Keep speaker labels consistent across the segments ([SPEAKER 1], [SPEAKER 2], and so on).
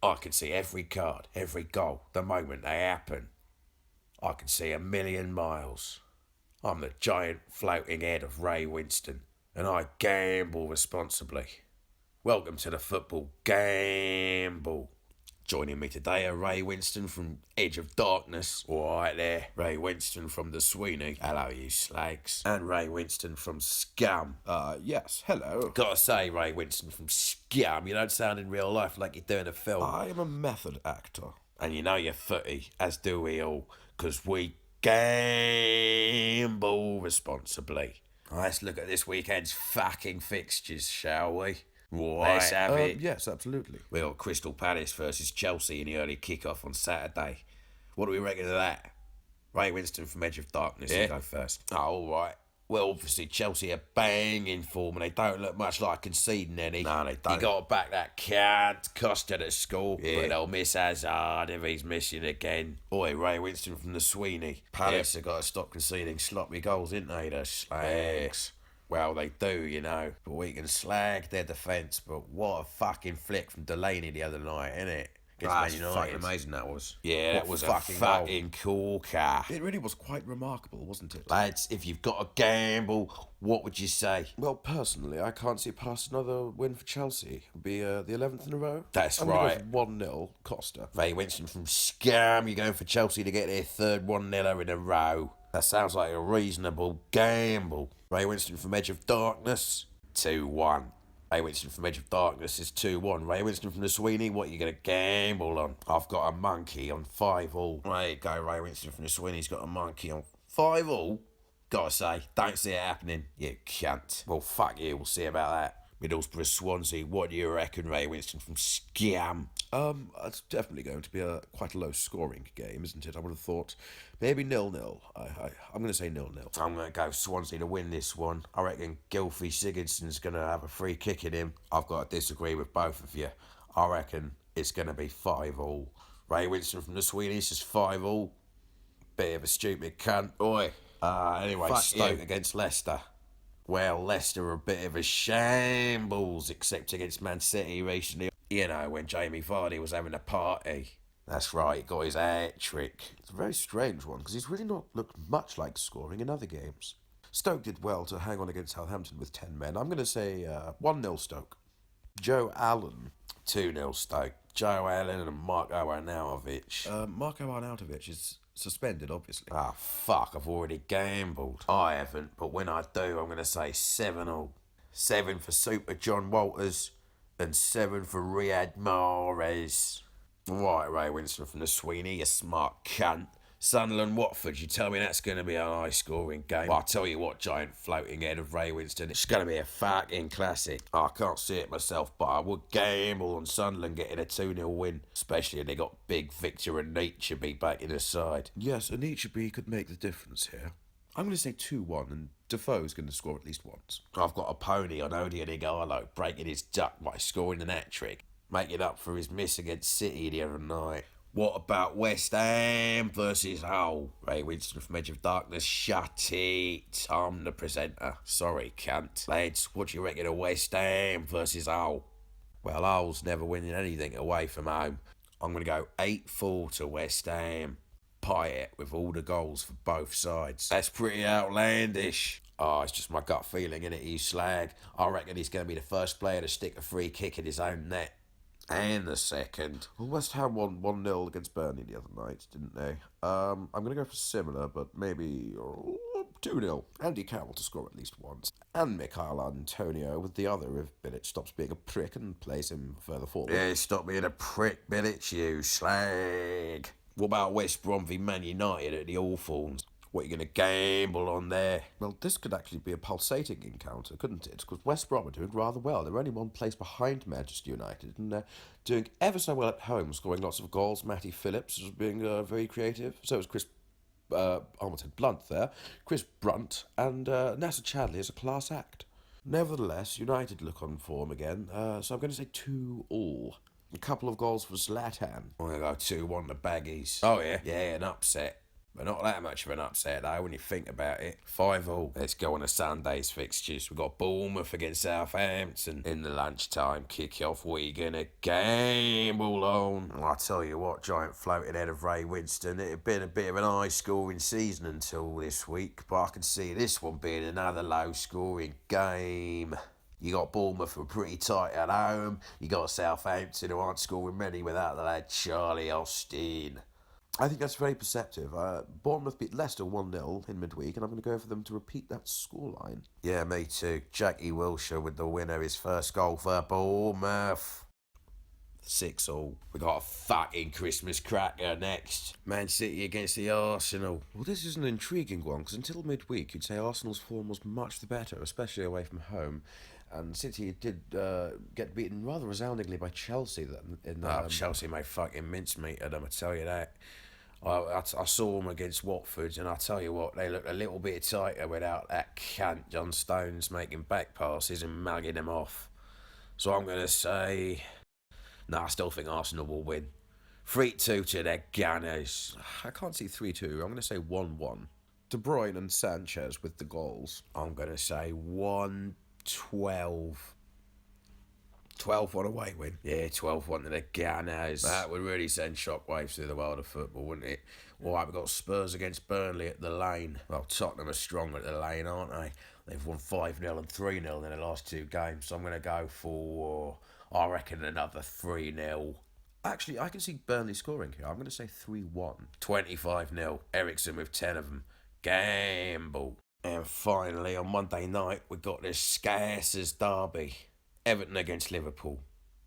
[SPEAKER 1] I can see every card, every goal, the moment they happen. I can see a million miles. I'm the giant floating head of Ray Winstone, and I gamble responsibly. Welcome to the Football Gamble. Joining me today are Ray Winstone from Edge of Darkness. Alright there, Ray Winstone from the Sweeney. Hello, you slags. And Ray Winstone from Scum.
[SPEAKER 2] Yes, hello.
[SPEAKER 1] Gotta say, Ray Winstone from Scum, you don't sound in real life like you do in a film.
[SPEAKER 2] I am a method actor.
[SPEAKER 1] And you know you're footy, as do we all, 'cause we gamble responsibly. Let's look at this weekend's fucking fixtures, shall we? Let's have it.
[SPEAKER 2] Yes, absolutely.
[SPEAKER 1] We got Crystal Palace versus Chelsea in the early kick-off on Saturday. What do we reckon of that? Ray Winstone from Edge of Darkness, you go first. Oh, all right. Well, obviously, Chelsea are banging form and they don't look much like conceding any.
[SPEAKER 2] No, they don't.
[SPEAKER 1] You got to back that cunt Costa to score, but they'll miss Hazard if he's missing again. Oi, Ray Winstone from the Sweeney. Palace have got to stop conceding sloppy goals, ain't they, the slags? Well, they do, you know. But we can slag their defence, but what a fucking flick from Delaney the other night, innit?
[SPEAKER 2] That's fucking amazing, that was.
[SPEAKER 1] Yeah, that was a fucking corker.
[SPEAKER 2] It really was quite remarkable, wasn't it?
[SPEAKER 1] Lads, if you've got a gamble, what would you say?
[SPEAKER 2] Well, personally, I can't see past another win for Chelsea. It'll be the 11th in a row.
[SPEAKER 1] That's
[SPEAKER 2] I'm
[SPEAKER 1] right.
[SPEAKER 2] I'm going to go for 1-0, Costa.
[SPEAKER 1] Ray Winstone from Scum, you're going for Chelsea to get their third 1-0 in a row. That sounds like a reasonable gamble. Ray Winstone from Edge of Darkness, 2-1. Ray Winstone from Edge of Darkness is 2-1. Ray Winstone from the Sweeney, what are you going to gamble on? I've got a monkey on 5-all. There you go, Ray Winstone from the Sweeney's got a monkey on 5-all. Gotta say, don't see it happening, you cunt. Well, fuck you, we'll see about that. Middlesbrough Swansea, what do you reckon, Ray Winstone from Scum?
[SPEAKER 2] It's definitely going to be quite a low-scoring game, isn't it? I would have thought maybe 0-0. I'm going to say 0-0.
[SPEAKER 1] I'm going to go Swansea to win this one. I reckon Gylfi Sigurdsson's going to have a free kick in him. I've got to disagree with both of you. I reckon it's going to be 5-all. Ray Winstone from the Sweeney says 5-all. Bit of a stupid cunt. Oi. Anyway,
[SPEAKER 2] Fuck
[SPEAKER 1] Stoke
[SPEAKER 2] you.
[SPEAKER 1] against Leicester. Well, Leicester are a bit of a shambles, except against Man City recently. You know, when Jamie Vardy was having a party. That's right, he got his hat-trick.
[SPEAKER 2] It's a very strange one, because he's really not looked much like scoring in other games. Stoke did well to hang on against Southampton with 10 men. I'm going to say 1-0 Stoke. Joe Allen.
[SPEAKER 1] 2-0 Stoke. Joe Allen and Marko Arnautovic.
[SPEAKER 2] Marko Arnautovic is suspended, obviously.
[SPEAKER 1] Ah, fuck, I've already gambled. I haven't, but when I do, I'm going to say 7-all. 7 for Super John Walters and 7 for Riyad Mahrez. Right, Ray Winstone from the Sweeney, you smart cunt. Sunderland Watford, you tell me that's going to be a high-scoring game? Well, I'll tell you what, giant floating head of Ray Winstone, it's going to be a fucking classic. I can't see it myself, but I would gamble on Sunderland getting a 2-0 win, especially if they got big Victor and Nietzsche back in the side.
[SPEAKER 2] Yes, Nietzsche could make the difference here. I'm going to say 2-1, and Defoe's going to score at least once.
[SPEAKER 1] I've got a pony on Odion Ighalo breaking his duck by scoring an hat-trick, making up for his miss against City the other night. What about West Ham versus Hull? Ray Winstone from Edge of Darkness, shut it. I'm the presenter. Sorry, cunt. Lads, what do you reckon of West Ham versus Hull? Well, Hull's never winning anything away from home. I'm going to go 8-4 to West Ham. Pie it with all the goals for both sides. That's pretty outlandish. Oh, it's just my gut feeling, innit, you slag? I reckon he's going to be the first player to stick a free kick in his own net. And the second.
[SPEAKER 2] Well, West Ham won 1-0 against Burnley the other night, didn't they? I'm going to go for similar, but maybe 2-0. Andy Carroll to score at least once. And Michail Antonio with the other if Bilic stops being a prick and plays him further forward.
[SPEAKER 1] Yeah, stop being a prick, Bilic, you slag. What about West Brom v Man United at the Hawthorns? What are you going to gamble on there?
[SPEAKER 2] Well, this could actually be a pulsating encounter, couldn't it? Because West Brom are doing rather well. They're only one place behind Manchester United, and they're doing ever so well at home, scoring lots of goals. Matty Phillips is being very creative. So is Chris, I almost said Blunt there. Chris Brunt, and Nasser Chadley is a class act. Nevertheless, United look on form again, so I'm going to say 2-all. A couple of goals for Zlatan.
[SPEAKER 1] I'm going to go 2-1 to Baggies. Oh, yeah? Yeah, an upset. But not that much of an upset, though, when you think about it. 5-5. Let's go on to Sunday's fixtures. We've got Bournemouth against Southampton in the lunchtime kick-off. What are you going to gamble on? Well, I'll tell you what, giant floating head of Ray Winstone. It had been a bit of an high-scoring season until this week, but I can see this one being another low-scoring game. You got Bournemouth who are pretty tight at home. You got Southampton who aren't scoring many without the lad Charlie Austin.
[SPEAKER 2] I think that's very perceptive. Bournemouth beat Leicester 1-0 in midweek, and I'm going to go for them to repeat that scoreline.
[SPEAKER 1] Yeah, me too. Jackie Wilshere with the winner, his first goal for Bournemouth. 6-6. We got a fucking Christmas cracker next. Man City against the Arsenal.
[SPEAKER 2] Well, this is an intriguing one, because until midweek, you'd say Arsenal's form was much the better, especially away from home. And City did get beaten rather resoundingly by Chelsea.
[SPEAKER 1] Chelsea made fucking mincemeat of them, I tell you that. I saw them against Watford, and I tell you what, they looked a little bit tighter without that cunt John Stones making back passes and mugging them off. So I'm going to say... I still think Arsenal will win. 3-2 to the Gunners.
[SPEAKER 2] I can't see 3-2. I'm going to say 1-1. De Bruyne and Sanchez with the goals.
[SPEAKER 1] I'm going to say 1-12. 12-1 away win. Yeah, 12-1 to the Gunners. That would really send shockwaves through the world of football, wouldn't it? All right, we've got Spurs against Burnley at the Lane. Well, Tottenham are strong at the Lane, aren't they? They've won 5-0 and 3-0 in the last two games, so I'm going to go for, I reckon, another 3-0.
[SPEAKER 2] Actually, I can see Burnley scoring here. I'm going to say 3-1.
[SPEAKER 1] 25-0. Eriksen with 10 of them. Gamble. And finally, on Monday night, we've got the Scarces derby. Everton against Liverpool.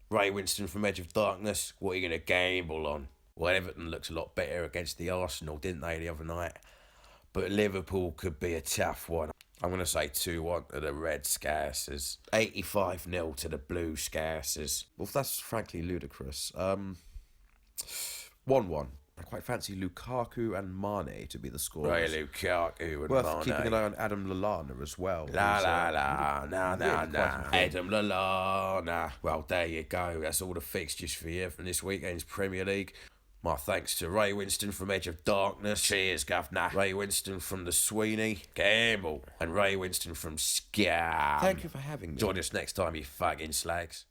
[SPEAKER 1] Ray Winstone from Edge of Darkness. What are you going to gamble on? Well, Everton looks a lot better against the Arsenal, didn't they, the other night? But Liverpool could be a tough one. I'm going to say 2-1 to the Red Scarces. 85-0 to the Blue Scarces.
[SPEAKER 2] Well, that's frankly ludicrous. 1-1. I quite fancy Lukaku and Mane to be the scorers.
[SPEAKER 1] Right, Lukaku and
[SPEAKER 2] Worth
[SPEAKER 1] Mane.
[SPEAKER 2] keeping an eye on Adam Lallana as well.
[SPEAKER 1] Adam Lallana. Well, there you go. That's all the fixtures for you from this weekend's Premier League. My thanks to Ray Winstone from Edge of Darkness. Cheers, Governor. Ray Winstone from the Sweeney. Gamble. And Ray Winstone from Scum.
[SPEAKER 2] Thank you for having me.
[SPEAKER 1] Join us next time, you fucking slags.